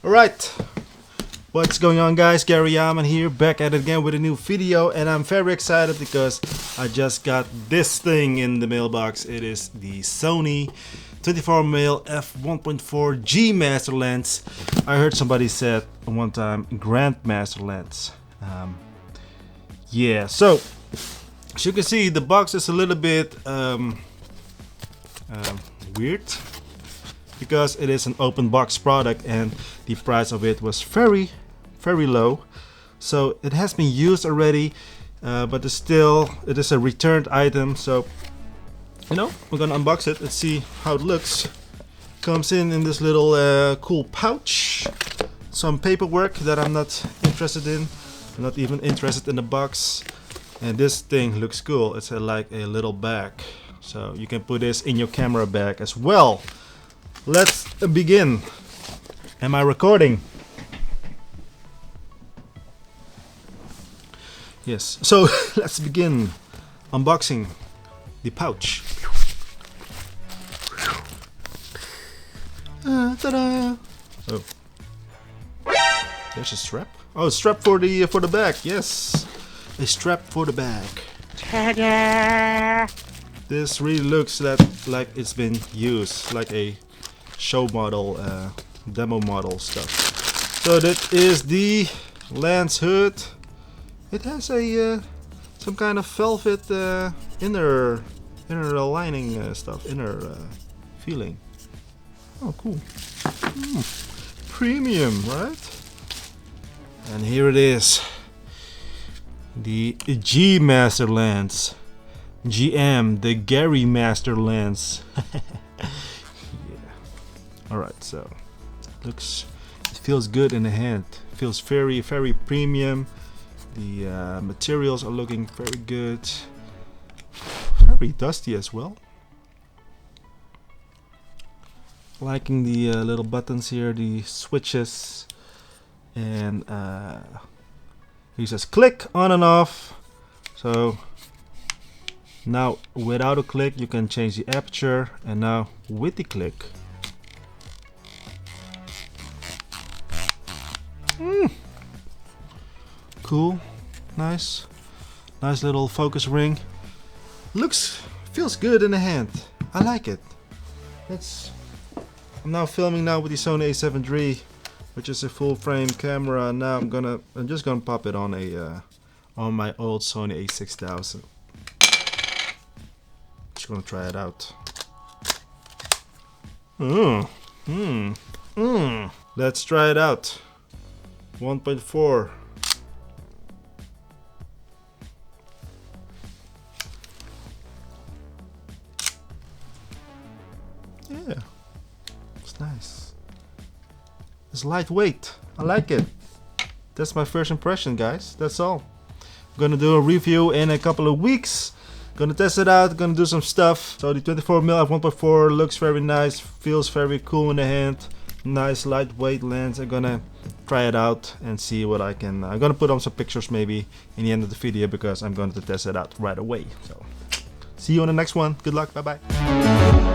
Alright, what's going on guys, Gary Yaman here, back at it again with a new video, and I'm very excited because I just got this thing in the mailbox. It is the Sony 24mm F1.4 G Master lens. I heard somebody said one time Grandmaster lens. Yeah, so as you can see, the box is a little bit weird, because it is an open box product and the price of it was very low. So it has been used already, but it is a returned item. So we're gonna unbox it. Let's see how it looks. Comes in this little cool pouch, some paperwork that I'm not interested in. I'm not even interested in the box. And this thing looks cool. It's like a little bag, so you can put this in your camera bag as well. Let's begin. Am I recording? Yes. So let's begin unboxing the pouch. Ta-da! Oh, there's a strap. Oh, a strap for the bag. Yes, a strap for the bag. Ta-da! This really looks like it's been used, like a show model, demo model stuff. So that is the lens hood. It has a some kind of velvet inner lining stuff, inner feeling. Oh, cool. Premium, right? And here it is, the G Master lens. GM, the Gary Master lens. Yeah. Alright, so it feels good in the hand. Feels very premium. The materials are looking very good. Very dusty as well. Liking the little buttons here, the switches, and he says click on and off. So now without a click you can change the aperture, and now with the click cool, nice little focus ring. Feels good in the hand. I like it. I'm now filming with the Sony a7 III, which is a full frame camera. Now I'm just gonna pop it on my old Sony a6000. Just gonna try it out. Let's try it out. 1.4. Yeah, it's nice. It's lightweight. I like it. That's my first impression, guys. That's all. I'm gonna do a review in a couple of weeks. Gonna test it out, gonna do some stuff. So the 24mm f1.4 looks very nice, feels very cool in the hand. Nice lightweight lens. I'm gonna try it out and see what I'm gonna put on some pictures maybe in the end of the video, because I'm going to test it out right away. So see you on the next one. Good luck. Bye bye.